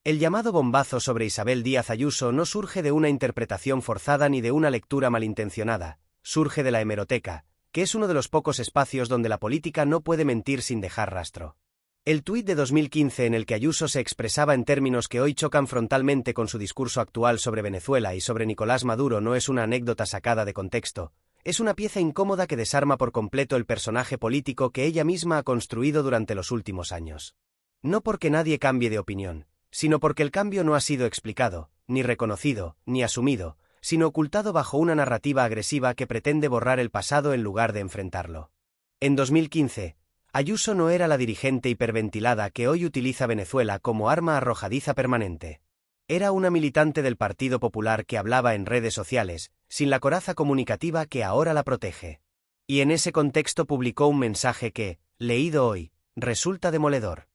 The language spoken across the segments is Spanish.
El llamado bombazo sobre Isabel Díaz Ayuso no surge de una interpretación forzada ni de una lectura malintencionada, surge de la hemeroteca, que es uno de los pocos espacios donde la política no puede mentir sin dejar rastro. El tuit de 2015 en el que Ayuso se expresaba en términos que hoy chocan frontalmente con su discurso actual sobre Venezuela y sobre Nicolás Maduro no es una anécdota sacada de contexto, es una pieza incómoda que desarma por completo el personaje político que ella misma ha construido durante los últimos años. No porque nadie cambie de opinión, sino porque el cambio no ha sido explicado, ni reconocido, ni asumido, sino ocultado bajo una narrativa agresiva que pretende borrar el pasado en lugar de enfrentarlo. En 2015, Ayuso no era la dirigente hiperventilada que hoy utiliza Venezuela como arma arrojadiza permanente. Era una militante del Partido Popular que hablaba en redes sociales, sin la coraza comunicativa que ahora la protege. Y en ese contexto publicó un mensaje que, leído hoy, resulta demoledor.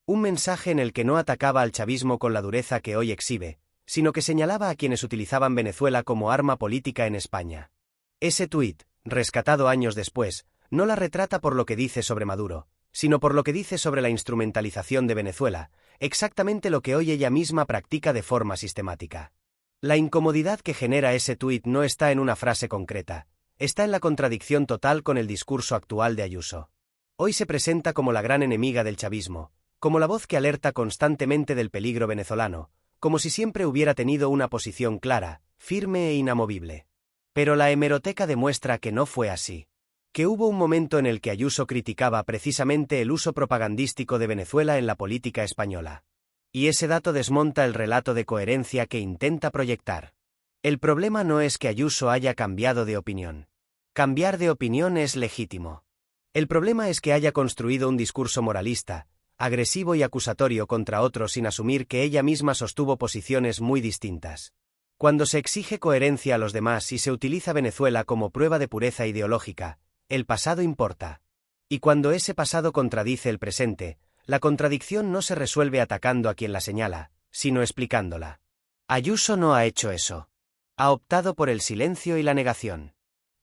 Un mensaje en el que no atacaba al chavismo con la dureza que hoy exhibe, sino que señalaba a quienes utilizaban Venezuela como arma política en España. Ese tuit, rescatado años después, no la retrata por lo que dice sobre Maduro, sino por lo que dice sobre la instrumentalización de Venezuela, exactamente lo que hoy ella misma practica de forma sistemática. La incomodidad que genera ese tuit no está en una frase concreta, está en la contradicción total con el discurso actual de Ayuso. Hoy se presenta como la gran enemiga del chavismo, como la voz que alerta constantemente del peligro venezolano, como si siempre hubiera tenido una posición clara, firme e inamovible. Pero la hemeroteca demuestra que no fue así. Que hubo un momento en el que Ayuso criticaba precisamente el uso propagandístico de Venezuela en la política española. Y ese dato desmonta el relato de coherencia que intenta proyectar. El problema no es que Ayuso haya cambiado de opinión. Cambiar de opinión es legítimo. El problema es que haya construido un discurso moralista, agresivo y acusatorio contra otros sin asumir que ella misma sostuvo posiciones muy distintas. Cuando se exige coherencia a los demás y se utiliza Venezuela como prueba de pureza ideológica, el pasado importa. Y cuando ese pasado contradice el presente, la contradicción no se resuelve atacando a quien la señala, sino explicándola. Ayuso no ha hecho eso. Ha optado por el silencio y la negación.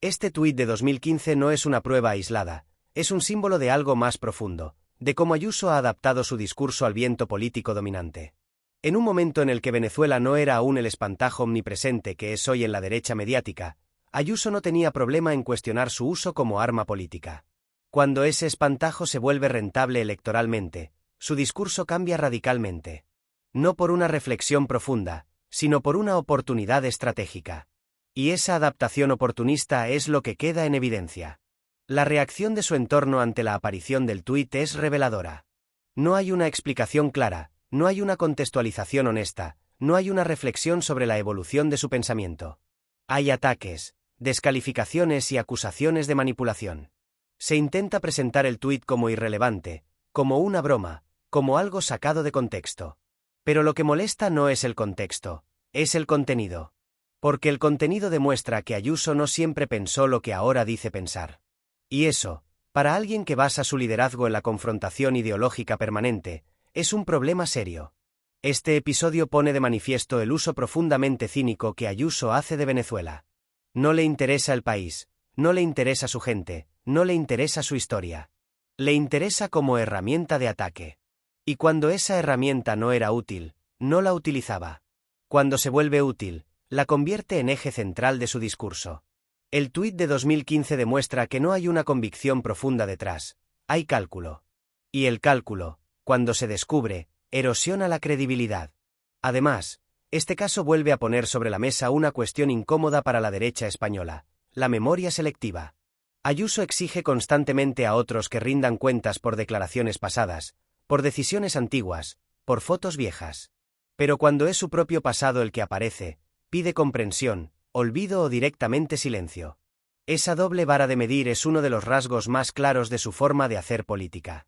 Este tuit de 2015 no es una prueba aislada, es un símbolo de algo más profundo, de cómo Ayuso ha adaptado su discurso al viento político dominante. En un momento en el que Venezuela no era aún el espantajo omnipresente que es hoy en la derecha mediática, Ayuso no tenía problema en cuestionar su uso como arma política. Cuando ese espantajo se vuelve rentable electoralmente, su discurso cambia radicalmente. No por una reflexión profunda, sino por una oportunidad estratégica. Y esa adaptación oportunista es lo que queda en evidencia. La reacción de su entorno ante la aparición del tuit es reveladora. No hay una explicación clara, no hay una contextualización honesta, no hay una reflexión sobre la evolución de su pensamiento. Hay ataques, descalificaciones y acusaciones de manipulación. Se intenta presentar el tuit como irrelevante, como una broma, como algo sacado de contexto. Pero lo que molesta no es el contexto, es el contenido. Porque el contenido demuestra que Ayuso no siempre pensó lo que ahora dice pensar. Y eso, para alguien que basa su liderazgo en la confrontación ideológica permanente, es un problema serio. Este episodio pone de manifiesto el uso profundamente cínico que Ayuso hace de Venezuela. No le interesa el país, no le interesa su gente, no le interesa su historia. Le interesa como herramienta de ataque. Y cuando esa herramienta no era útil, no la utilizaba. Cuando se vuelve útil, la convierte en eje central de su discurso. El tuit de 2015 demuestra que no hay una convicción profunda detrás, hay cálculo. Y el cálculo, cuando se descubre, erosiona la credibilidad. Además, este caso vuelve a poner sobre la mesa una cuestión incómoda para la derecha española, la memoria selectiva. Ayuso exige constantemente a otros que rindan cuentas por declaraciones pasadas, por decisiones antiguas, por fotos viejas. Pero cuando es su propio pasado el que aparece, pide comprensión, olvido o directamente silencio. Esa doble vara de medir es uno de los rasgos más claros de su forma de hacer política.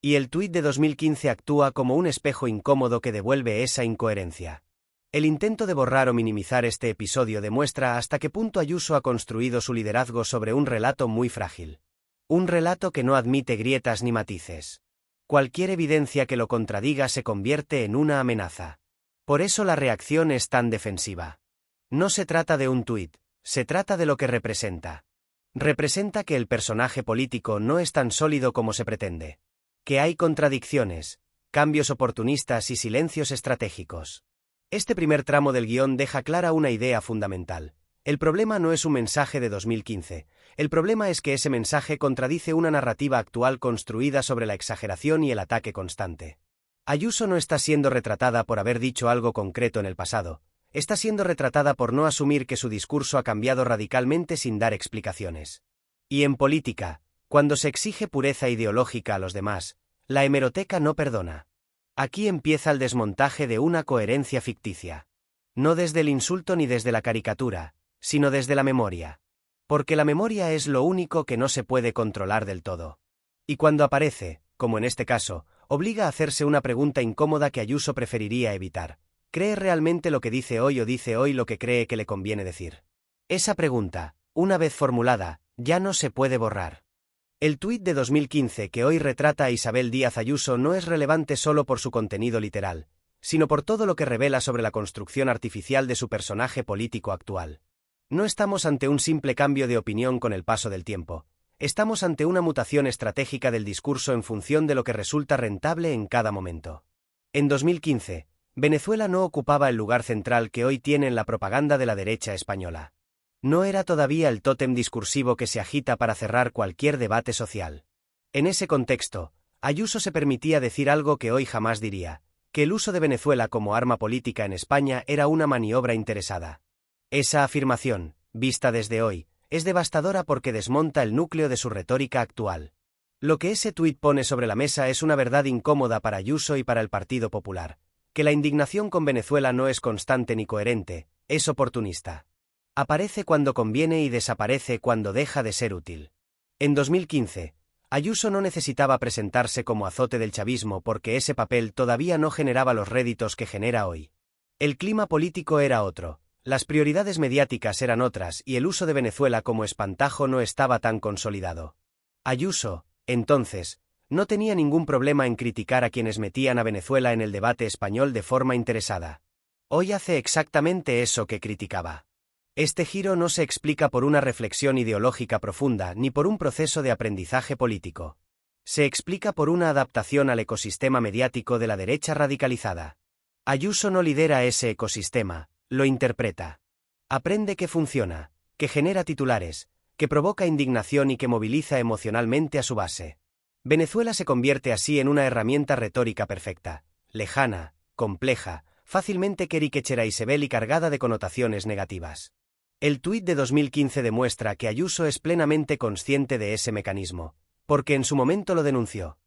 Y el tuit de 2015 actúa como un espejo incómodo que devuelve esa incoherencia. El intento de borrar o minimizar este episodio demuestra hasta qué punto Ayuso ha construido su liderazgo sobre un relato muy frágil. Un relato que no admite grietas ni matices. Cualquier evidencia que lo contradiga se convierte en una amenaza. Por eso la reacción es tan defensiva. No se trata de un tuit, se trata de lo que representa. Representa que el personaje político no es tan sólido como se pretende. Que hay contradicciones, cambios oportunistas y silencios estratégicos. Este primer tramo del guión deja clara una idea fundamental. El problema no es un mensaje de 2015, el problema es que ese mensaje contradice una narrativa actual construida sobre la exageración y el ataque constante. Ayuso no está siendo retratada por haber dicho algo concreto en el pasado, está siendo retratada por no asumir que su discurso ha cambiado radicalmente sin dar explicaciones. Y en política, cuando se exige pureza ideológica a los demás, la hemeroteca no perdona. Aquí empieza el desmontaje de una coherencia ficticia. No desde el insulto ni desde la caricatura, sino desde la memoria. Porque la memoria es lo único que no se puede controlar del todo. Y cuando aparece, como en este caso, obliga a hacerse una pregunta incómoda que Ayuso preferiría evitar. ¿Cree realmente lo que dice hoy o dice hoy lo que cree que le conviene decir? Esa pregunta, una vez formulada, ya no se puede borrar. El tuit de 2015 que hoy retrata a Isabel Díaz Ayuso no es relevante solo por su contenido literal, sino por todo lo que revela sobre la construcción artificial de su personaje político actual. No estamos ante un simple cambio de opinión con el paso del tiempo, estamos ante una mutación estratégica del discurso en función de lo que resulta rentable en cada momento. En 2015, Venezuela no ocupaba el lugar central que hoy tiene en la propaganda de la derecha española. No era todavía el tótem discursivo que se agita para cerrar cualquier debate social. En ese contexto, Ayuso se permitía decir algo que hoy jamás diría, que el uso de Venezuela como arma política en España era una maniobra interesada. Esa afirmación, vista desde hoy, es devastadora porque desmonta el núcleo de su retórica actual. Lo que ese tuit pone sobre la mesa es una verdad incómoda para Ayuso y para el Partido Popular, que la indignación con Venezuela no es constante ni coherente, es oportunista. Aparece cuando conviene y desaparece cuando deja de ser útil. En 2015, Ayuso no necesitaba presentarse como azote del chavismo porque ese papel todavía no generaba los réditos que genera hoy. El clima político era otro, las prioridades mediáticas eran otras y el uso de Venezuela como espantajo no estaba tan consolidado. Ayuso, entonces, no tenía ningún problema en criticar a quienes metían a Venezuela en el debate español de forma interesada. Hoy hace exactamente eso que criticaba. Este giro no se explica por una reflexión ideológica profunda ni por un proceso de aprendizaje político. Se explica por una adaptación al ecosistema mediático de la derecha radicalizada. Ayuso no lidera ese ecosistema, lo interpreta. Aprende que funciona, que genera titulares, que provoca indignación y que moviliza emocionalmente a su base. Venezuela se convierte así en una herramienta retórica perfecta, lejana, compleja, fácilmente queriquecheraisevel y cargada de connotaciones negativas. El tuit de 2015 demuestra que Ayuso es plenamente consciente de ese mecanismo, porque en su momento lo denunció.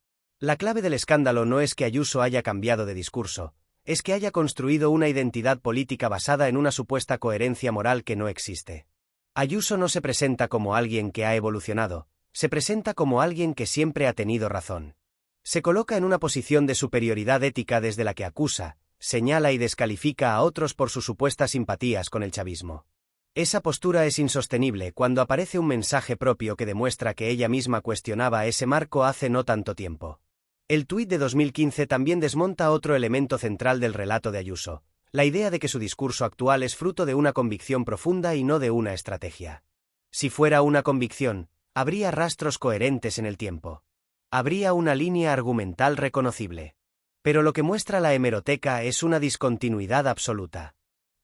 La clave del escándalo no es que Ayuso haya cambiado de discurso, es que haya construido una identidad política basada en una supuesta coherencia moral que no existe. Ayuso no se presenta como alguien que ha evolucionado, se presenta como alguien que siempre ha tenido razón. Se coloca en una posición de superioridad ética desde la que acusa, señala y descalifica a otros por sus supuestas simpatías con el chavismo. Esa postura es insostenible cuando aparece un mensaje propio que demuestra que ella misma cuestionaba ese marco hace no tanto tiempo. El tuit de 2015 también desmonta otro elemento central del relato de Ayuso, la idea de que su discurso actual es fruto de una convicción profunda y no de una estrategia. Si fuera una convicción, habría rastros coherentes en el tiempo. Habría una línea argumental reconocible. Pero lo que muestra la hemeroteca es una discontinuidad absoluta.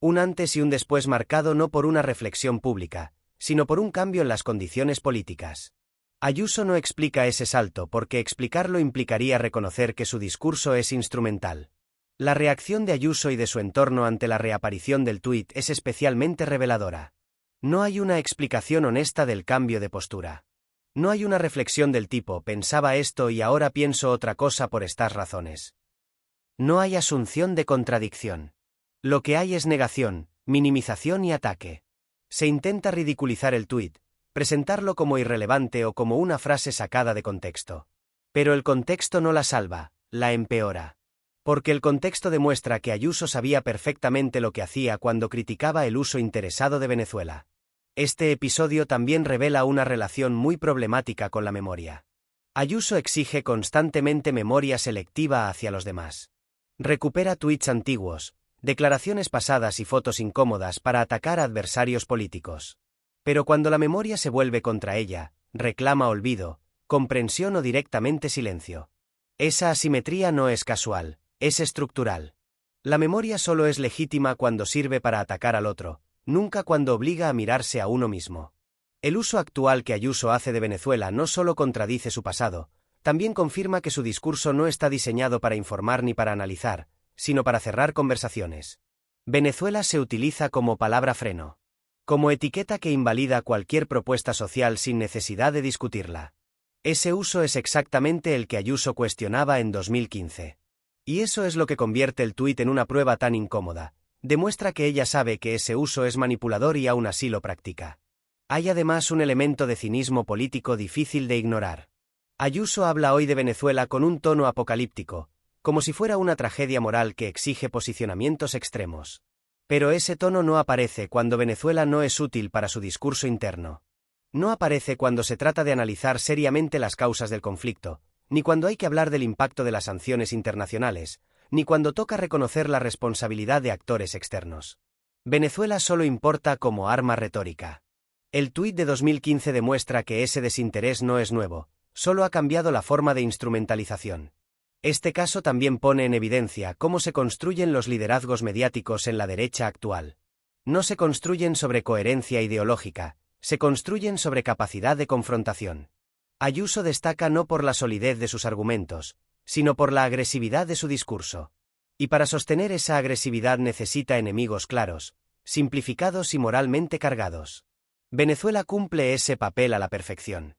Un antes y un después marcado no por una reflexión pública, sino por un cambio en las condiciones políticas. Ayuso no explica ese salto porque explicarlo implicaría reconocer que su discurso es instrumental. La reacción de Ayuso y de su entorno ante la reaparición del tuit es especialmente reveladora. No hay una explicación honesta del cambio de postura. No hay una reflexión del tipo pensaba esto y ahora pienso otra cosa por estas razones. No hay asunción de contradicción. Lo que hay es negación, minimización y ataque. Se intenta ridiculizar el tuit, presentarlo como irrelevante o como una frase sacada de contexto. Pero el contexto no la salva, la empeora. Porque el contexto demuestra que Ayuso sabía perfectamente lo que hacía cuando criticaba el uso interesado de Venezuela. Este episodio también revela una relación muy problemática con la memoria. Ayuso exige constantemente memoria selectiva hacia los demás. Recupera tuits antiguos, declaraciones pasadas y fotos incómodas para atacar a adversarios políticos. Pero cuando la memoria se vuelve contra ella, reclama olvido, comprensión o directamente silencio. Esa asimetría no es casual, es estructural. La memoria solo es legítima cuando sirve para atacar al otro, nunca cuando obliga a mirarse a uno mismo. El uso actual que Ayuso hace de Venezuela no solo contradice su pasado, también confirma que su discurso no está diseñado para informar ni para analizar, sino para cerrar conversaciones. Venezuela se utiliza como palabra freno, como etiqueta que invalida cualquier propuesta social sin necesidad de discutirla. Ese uso es exactamente el que Ayuso cuestionaba en 2015. Y eso es lo que convierte el tuit en una prueba tan incómoda. Demuestra que ella sabe que ese uso es manipulador y aún así lo practica. Hay además un elemento de cinismo político difícil de ignorar. Ayuso habla hoy de Venezuela con un tono apocalíptico, como si fuera una tragedia moral que exige posicionamientos extremos. Pero ese tono no aparece cuando Venezuela no es útil para su discurso interno. No aparece cuando se trata de analizar seriamente las causas del conflicto, ni cuando hay que hablar del impacto de las sanciones internacionales, ni cuando toca reconocer la responsabilidad de actores externos. Venezuela solo importa como arma retórica. El tuit de 2015 demuestra que ese desinterés no es nuevo, solo ha cambiado la forma de instrumentalización. Este caso también pone en evidencia cómo se construyen los liderazgos mediáticos en la derecha actual. No se construyen sobre coherencia ideológica, se construyen sobre capacidad de confrontación. Ayuso destaca no por la solidez de sus argumentos, sino por la agresividad de su discurso. Y para sostener esa agresividad necesita enemigos claros, simplificados y moralmente cargados. Venezuela cumple ese papel a la perfección.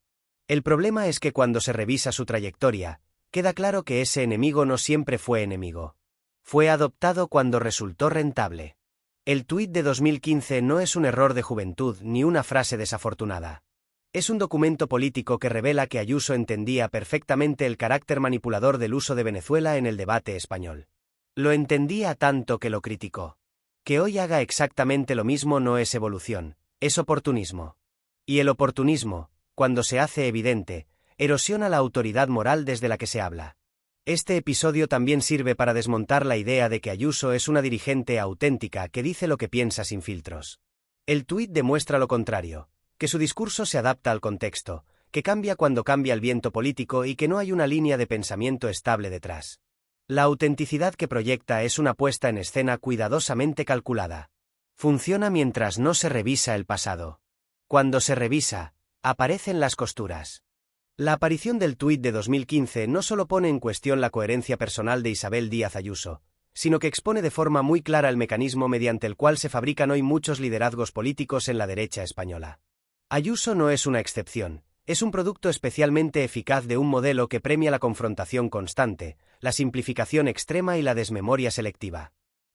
El problema es que cuando se revisa su trayectoria, queda claro que ese enemigo no siempre fue enemigo. Fue adoptado cuando resultó rentable. El tuit de 2015 no es un error de juventud ni una frase desafortunada. Es un documento político que revela que Ayuso entendía perfectamente el carácter manipulador del uso de Venezuela en el debate español. Lo entendía tanto que lo criticó. Que hoy haga exactamente lo mismo no es evolución, es oportunismo. Y el oportunismo, cuando se hace evidente, erosiona la autoridad moral desde la que se habla. Este episodio también sirve para desmontar la idea de que Ayuso es una dirigente auténtica que dice lo que piensa sin filtros. El tuit demuestra lo contrario, que su discurso se adapta al contexto, que cambia cuando cambia el viento político y que no hay una línea de pensamiento estable detrás. La autenticidad que proyecta es una puesta en escena cuidadosamente calculada. Funciona mientras no se revisa el pasado. Cuando se revisa, aparecen las costuras. La aparición del tuit de 2015 no solo pone en cuestión la coherencia personal de Isabel Díaz Ayuso, sino que expone de forma muy clara el mecanismo mediante el cual se fabrican hoy muchos liderazgos políticos en la derecha española. Ayuso no es una excepción, es un producto especialmente eficaz de un modelo que premia la confrontación constante, la simplificación extrema y la desmemoria selectiva.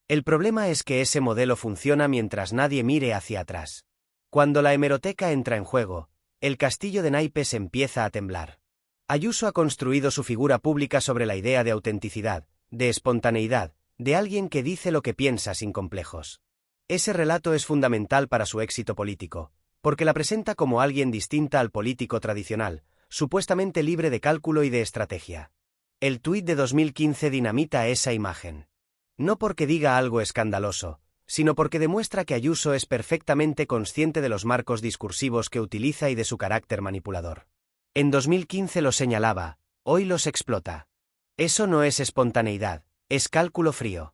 El problema es que ese modelo funciona mientras nadie mire hacia atrás. Cuando la hemeroteca entra en juego, el castillo de naipes empieza a temblar. Ayuso ha construido su figura pública sobre la idea de autenticidad, de espontaneidad, de alguien que dice lo que piensa sin complejos. Ese relato es fundamental para su éxito político, porque la presenta como alguien distinta al político tradicional, supuestamente libre de cálculo y de estrategia. El tuit de 2015 dinamita esa imagen. No porque diga algo escandaloso, sino porque demuestra que Ayuso es perfectamente consciente de los marcos discursivos que utiliza y de su carácter manipulador. En 2015 los señalaba, hoy los explota. Eso no es espontaneidad, es cálculo frío.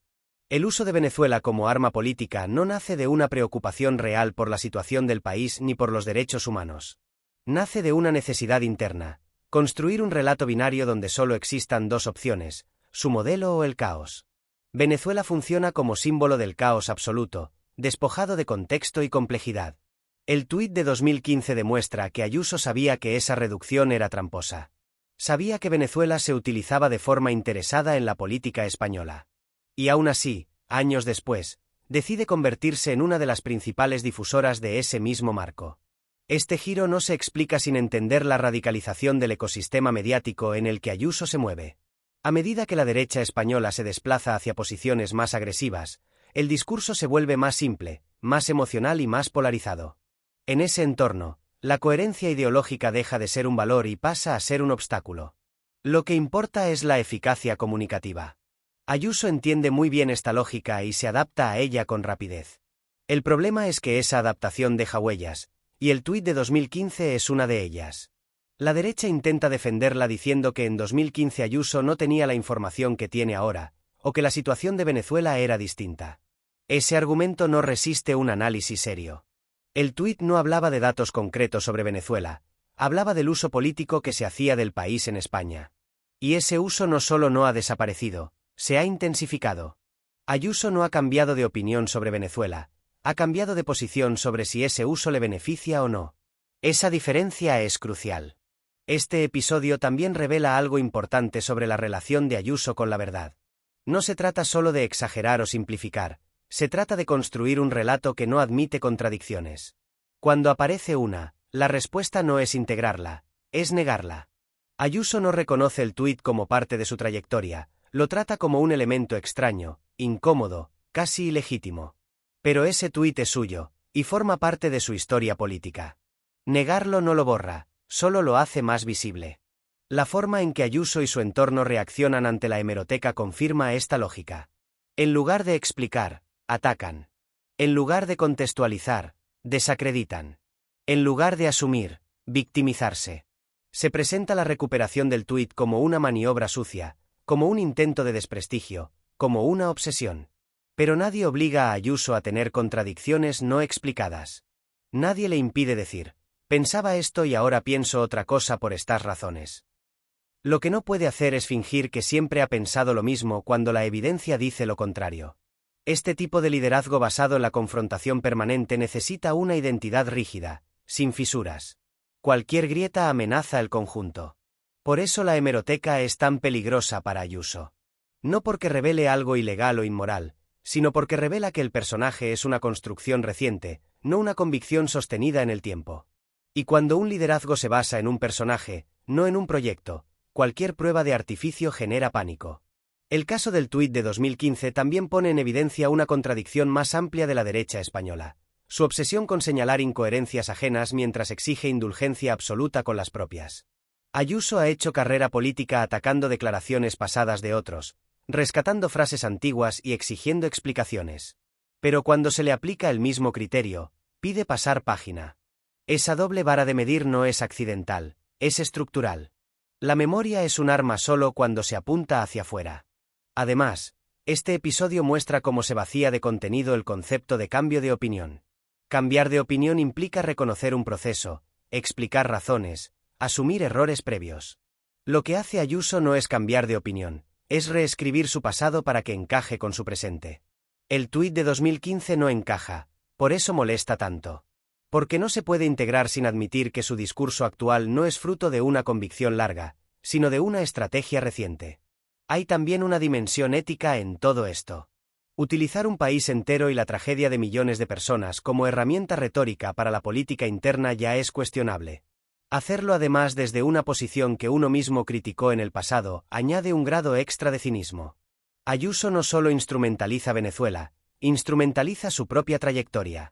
El uso de Venezuela como arma política no nace de una preocupación real por la situación del país ni por los derechos humanos. Nace de una necesidad interna, construir un relato binario donde solo existan dos opciones, su modelo o el caos. Venezuela funciona como símbolo del caos absoluto, despojado de contexto y complejidad. El tuit de 2015 demuestra que Ayuso sabía que esa reducción era tramposa. Sabía que Venezuela se utilizaba de forma interesada en la política española. Y aún así, años después, decide convertirse en una de las principales difusoras de ese mismo marco. Este giro no se explica sin entender la radicalización del ecosistema mediático en el que Ayuso se mueve. A medida que la derecha española se desplaza hacia posiciones más agresivas, el discurso se vuelve más simple, más emocional y más polarizado. En ese entorno, la coherencia ideológica deja de ser un valor y pasa a ser un obstáculo. Lo que importa es la eficacia comunicativa. Ayuso entiende muy bien esta lógica y se adapta a ella con rapidez. El problema es que esa adaptación deja huellas, y el tuit de 2015 es una de ellas. La derecha intenta defenderla diciendo que en 2015 Ayuso no tenía la información que tiene ahora, o que la situación de Venezuela era distinta. Ese argumento no resiste un análisis serio. El tuit no hablaba de datos concretos sobre Venezuela, hablaba del uso político que se hacía del país en España. Y ese uso no solo no ha desaparecido, se ha intensificado. Ayuso no ha cambiado de opinión sobre Venezuela, ha cambiado de posición sobre si ese uso le beneficia o no. Esa diferencia es crucial. Este episodio también revela algo importante sobre la relación de Ayuso con la verdad. No se trata solo de exagerar o simplificar, se trata de construir un relato que no admite contradicciones. Cuando aparece una, la respuesta no es integrarla, es negarla. Ayuso no reconoce el tuit como parte de su trayectoria, lo trata como un elemento extraño, incómodo, casi ilegítimo. Pero ese tuit es suyo, y forma parte de su historia política. Negarlo no lo borra, solo lo hace más visible. La forma en que Ayuso y su entorno reaccionan ante la hemeroteca confirma esta lógica. En lugar de explicar, atacan. En lugar de contextualizar, desacreditan. En lugar de asumir, victimizarse. Se presenta la recuperación del tuit como una maniobra sucia, como un intento de desprestigio, como una obsesión. Pero nadie obliga a Ayuso a tener contradicciones no explicadas. Nadie le impide decir, pensaba esto y ahora pienso otra cosa por estas razones. Lo que no puede hacer es fingir que siempre ha pensado lo mismo cuando la evidencia dice lo contrario. Este tipo de liderazgo basado en la confrontación permanente necesita una identidad rígida, sin fisuras. Cualquier grieta amenaza el conjunto. Por eso la hemeroteca es tan peligrosa para Ayuso. No porque revele algo ilegal o inmoral, sino porque revela que el personaje es una construcción reciente, no una convicción sostenida en el tiempo. Y cuando un liderazgo se basa en un personaje, no en un proyecto, cualquier prueba de artificio genera pánico. El caso del tuit de 2015 también pone en evidencia una contradicción más amplia de la derecha española. Su obsesión con señalar incoherencias ajenas mientras exige indulgencia absoluta con las propias. Ayuso ha hecho carrera política atacando declaraciones pasadas de otros, rescatando frases antiguas y exigiendo explicaciones. Pero cuando se le aplica el mismo criterio, pide pasar página. Esa doble vara de medir no es accidental, es estructural. La memoria es un arma solo cuando se apunta hacia afuera. Además, este episodio muestra cómo se vacía de contenido el concepto de cambio de opinión. Cambiar de opinión implica reconocer un proceso, explicar razones, asumir errores previos. Lo que hace Ayuso no es cambiar de opinión, es reescribir su pasado para que encaje con su presente. El tuit de 2015 no encaja, por eso molesta tanto. Porque no se puede integrar sin admitir que su discurso actual no es fruto de una convicción larga, sino de una estrategia reciente. Hay también una dimensión ética en todo esto. Utilizar un país entero y la tragedia de millones de personas como herramienta retórica para la política interna ya es cuestionable. Hacerlo además desde una posición que uno mismo criticó en el pasado añade un grado extra de cinismo. Ayuso no solo instrumentaliza Venezuela, instrumentaliza su propia trayectoria.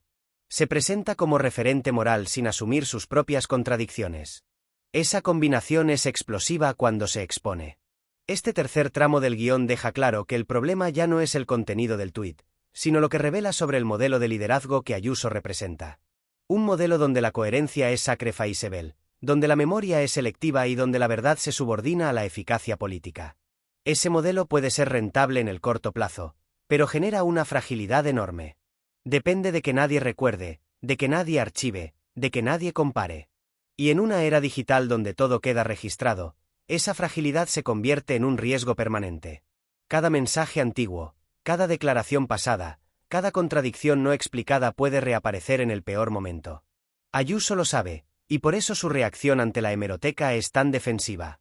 Se presenta como referente moral sin asumir sus propias contradicciones. Esa combinación es explosiva cuando se expone. Este tercer tramo del guión deja claro que el problema ya no es el contenido del tuit, sino lo que revela sobre el modelo de liderazgo que Ayuso representa. Un modelo donde la coherencia es sacrificable, donde la memoria es selectiva y donde la verdad se subordina a la eficacia política. Ese modelo puede ser rentable en el corto plazo, pero genera una fragilidad enorme. Depende de que nadie recuerde, de que nadie archive, de que nadie compare. Y en una era digital donde todo queda registrado, esa fragilidad se convierte en un riesgo permanente. Cada mensaje antiguo, cada declaración pasada, cada contradicción no explicada puede reaparecer en el peor momento. Ayuso lo sabe, y por eso su reacción ante la hemeroteca es tan defensiva.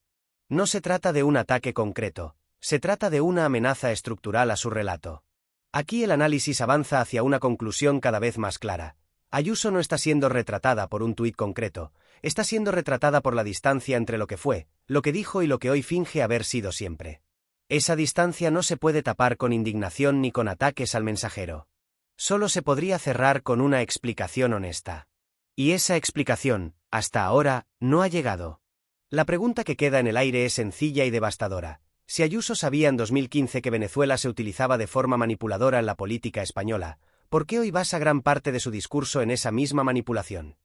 No se trata de un ataque concreto, se trata de una amenaza estructural a su relato. Aquí el análisis avanza hacia una conclusión cada vez más clara. Ayuso no está siendo retratada por un tuit concreto, está siendo retratada por la distancia entre lo que fue, lo que dijo y lo que hoy finge haber sido siempre. Esa distancia no se puede tapar con indignación ni con ataques al mensajero. Solo se podría cerrar con una explicación honesta. Y esa explicación, hasta ahora, no ha llegado. La pregunta que queda en el aire es sencilla y devastadora. Si Ayuso sabía en 2015 que Venezuela se utilizaba de forma manipuladora en la política española, ¿por qué hoy basa gran parte de su discurso en esa misma manipulación?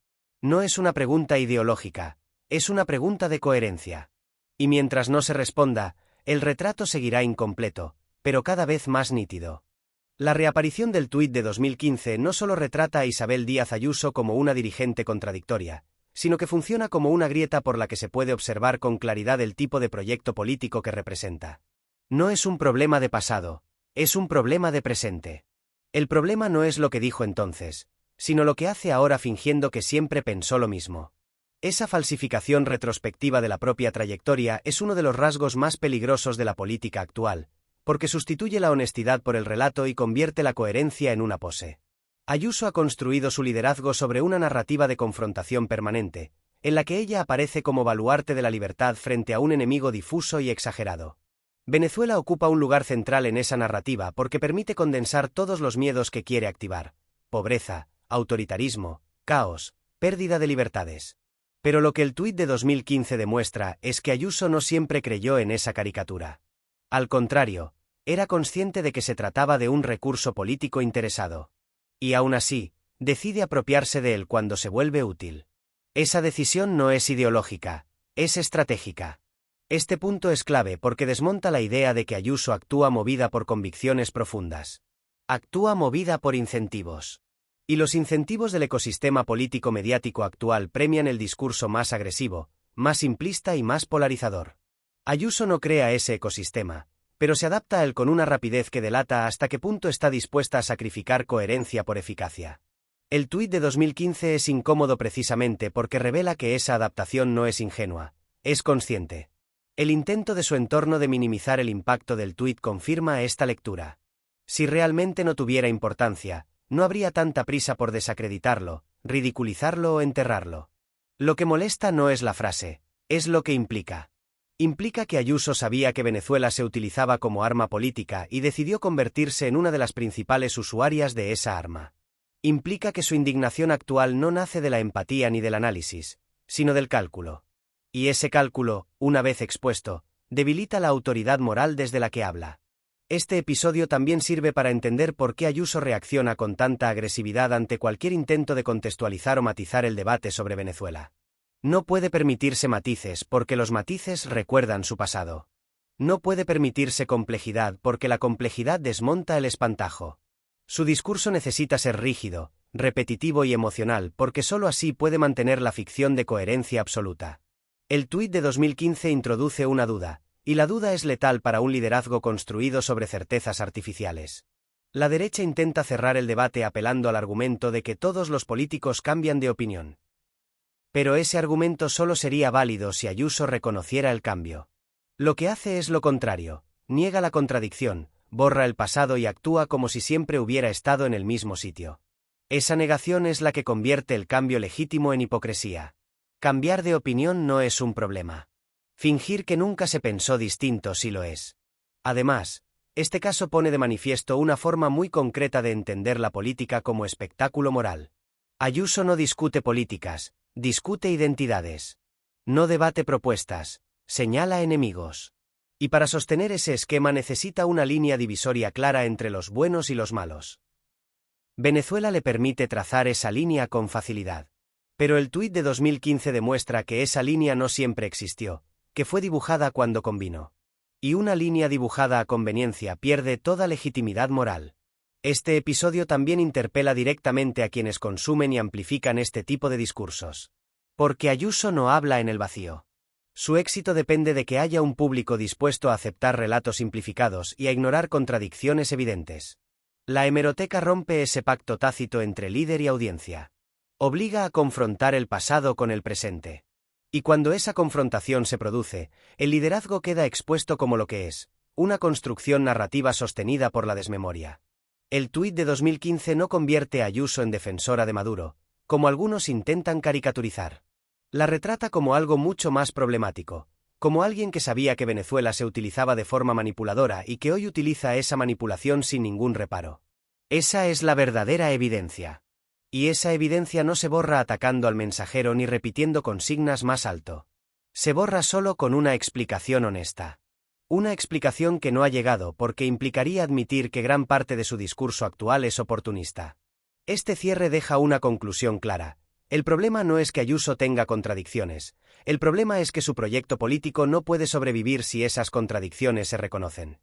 No es una pregunta ideológica, es una pregunta de coherencia. Y mientras no se responda, el retrato seguirá incompleto, pero cada vez más nítido. La reaparición del tuit de 2015 no solo retrata a Isabel Díaz Ayuso como una dirigente contradictoria, sino que funciona como una grieta por la que se puede observar con claridad el tipo de proyecto político que representa. No es un problema de pasado, es un problema de presente. El problema no es lo que dijo entonces, sino lo que hace ahora fingiendo que siempre pensó lo mismo. Esa falsificación retrospectiva de la propia trayectoria es uno de los rasgos más peligrosos de la política actual, porque sustituye la honestidad por el relato y convierte la coherencia en una pose. Ayuso ha construido su liderazgo sobre una narrativa de confrontación permanente, en la que ella aparece como baluarte de la libertad frente a un enemigo difuso y exagerado. Venezuela ocupa un lugar central en esa narrativa porque permite condensar todos los miedos que quiere activar: pobreza, autoritarismo, caos, pérdida de libertades. Pero lo que el tuit de 2015 demuestra es que Ayuso no siempre creyó en esa caricatura. Al contrario, era consciente de que se trataba de un recurso político interesado. Y aún así, decide apropiarse de él cuando se vuelve útil. Esa decisión no es ideológica, es estratégica. Este punto es clave porque desmonta la idea de que Ayuso actúa movida por convicciones profundas. Actúa movida por incentivos. Y los incentivos del ecosistema político-mediático actual premian el discurso más agresivo, más simplista y más polarizador. Ayuso no crea ese ecosistema, pero se adapta a él con una rapidez que delata hasta qué punto está dispuesta a sacrificar coherencia por eficacia. El tuit de 2015 es incómodo precisamente porque revela que esa adaptación no es ingenua, es consciente. El intento de su entorno de minimizar el impacto del tuit confirma esta lectura. Si realmente no tuviera importancia, no habría tanta prisa por desacreditarlo, ridiculizarlo o enterrarlo. Lo que molesta no es la frase, es lo que implica. Implica que Ayuso sabía que Venezuela se utilizaba como arma política y decidió convertirse en una de las principales usuarias de esa arma. Implica que su indignación actual no nace de la empatía ni del análisis, sino del cálculo. Y ese cálculo, una vez expuesto, debilita la autoridad moral desde la que habla. Este episodio también sirve para entender por qué Ayuso reacciona con tanta agresividad ante cualquier intento de contextualizar o matizar el debate sobre Venezuela. No puede permitirse matices porque los matices recuerdan su pasado. No puede permitirse complejidad porque la complejidad desmonta el espantajo. Su discurso necesita ser rígido, repetitivo y emocional porque sólo así puede mantener la ficción de coherencia absoluta. El tuit de 2015 introduce una duda, y la duda es letal para un liderazgo construido sobre certezas artificiales. La derecha intenta cerrar el debate apelando al argumento de que todos los políticos cambian de opinión. Pero ese argumento solo sería válido si Ayuso reconociera el cambio. Lo que hace es lo contrario, niega la contradicción, borra el pasado y actúa como si siempre hubiera estado en el mismo sitio. Esa negación es la que convierte el cambio legítimo en hipocresía. Cambiar de opinión no es un problema. Fingir que nunca se pensó distinto sí lo es. Además, este caso pone de manifiesto una forma muy concreta de entender la política como espectáculo moral. Ayuso no discute políticas, discute identidades. No debate propuestas, señala enemigos. Y para sostener ese esquema necesita una línea divisoria clara entre los buenos y los malos. Venezuela le permite trazar esa línea con facilidad. Pero el tuit de 2015 demuestra que esa línea no siempre existió, que fue dibujada cuando convino. Y una línea dibujada a conveniencia pierde toda legitimidad moral. Este episodio también interpela directamente a quienes consumen y amplifican este tipo de discursos. Porque Ayuso no habla en el vacío. Su éxito depende de que haya un público dispuesto a aceptar relatos simplificados y a ignorar contradicciones evidentes. La hemeroteca rompe ese pacto tácito entre líder y audiencia. Obliga a confrontar el pasado con el presente. Y cuando esa confrontación se produce, el liderazgo queda expuesto como lo que es, una construcción narrativa sostenida por la desmemoria. El tuit de 2015 no convierte a Ayuso en defensora de Maduro, como algunos intentan caricaturizar. La retrata como algo mucho más problemático, como alguien que sabía que Venezuela se utilizaba de forma manipuladora y que hoy utiliza esa manipulación sin ningún reparo. Esa es la verdadera evidencia. Y esa evidencia no se borra atacando al mensajero ni repitiendo consignas más alto. Se borra solo con una explicación honesta. Una explicación que no ha llegado porque implicaría admitir que gran parte de su discurso actual es oportunista. Este cierre deja una conclusión clara. El problema no es que Ayuso tenga contradicciones, el problema es que su proyecto político no puede sobrevivir si esas contradicciones se reconocen.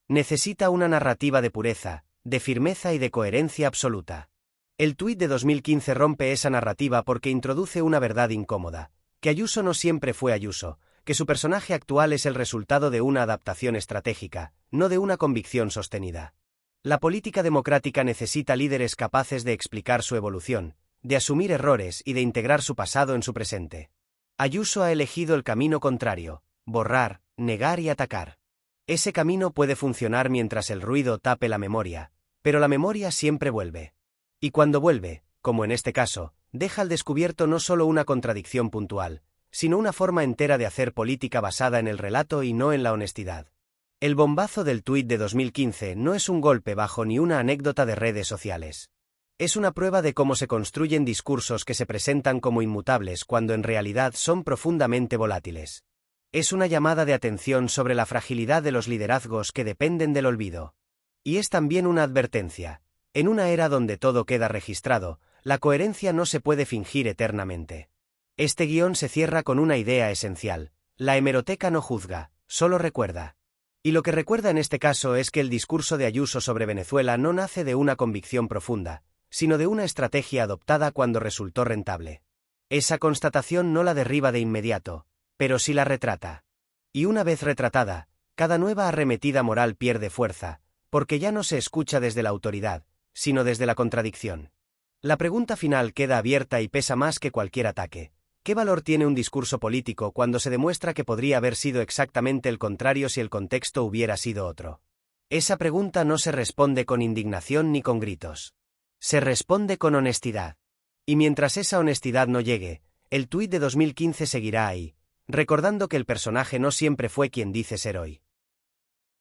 Necesita una narrativa de pureza, de firmeza y de coherencia absoluta. El tuit de 2015 rompe esa narrativa porque introduce una verdad incómoda, que Ayuso no siempre fue Ayuso, que su personaje actual es el resultado de una adaptación estratégica, no de una convicción sostenida. La política democrática necesita líderes capaces de explicar su evolución, de asumir errores y de integrar su pasado en su presente. Ayuso ha elegido el camino contrario: borrar, negar y atacar. Ese camino puede funcionar mientras el ruido tape la memoria, pero la memoria siempre vuelve. Y cuando vuelve, como en este caso, deja al descubierto no solo una contradicción puntual, sino una forma entera de hacer política basada en el relato y no en la honestidad. El bombazo del tuit de 2015 no es un golpe bajo ni una anécdota de redes sociales. Es una prueba de cómo se construyen discursos que se presentan como inmutables cuando en realidad son profundamente volátiles. Es una llamada de atención sobre la fragilidad de los liderazgos que dependen del olvido. Y es también una advertencia: en una era donde todo queda registrado, la coherencia no se puede fingir eternamente. Este guión se cierra con una idea esencial: la hemeroteca no juzga, solo recuerda. Y lo que recuerda en este caso es que el discurso de Ayuso sobre Venezuela no nace de una convicción profunda, sino de una estrategia adoptada cuando resultó rentable. Esa constatación no la derriba de inmediato, pero sí la retrata. Y una vez retratada, cada nueva arremetida moral pierde fuerza, porque ya no se escucha desde la autoridad, sino desde la contradicción. La pregunta final queda abierta y pesa más que cualquier ataque: ¿qué valor tiene un discurso político cuando se demuestra que podría haber sido exactamente el contrario si el contexto hubiera sido otro? Esa pregunta no se responde con indignación ni con gritos. Se responde con honestidad. Y mientras esa honestidad no llegue, el tuit de 2015 seguirá ahí, recordando que el personaje no siempre fue quien dice ser hoy.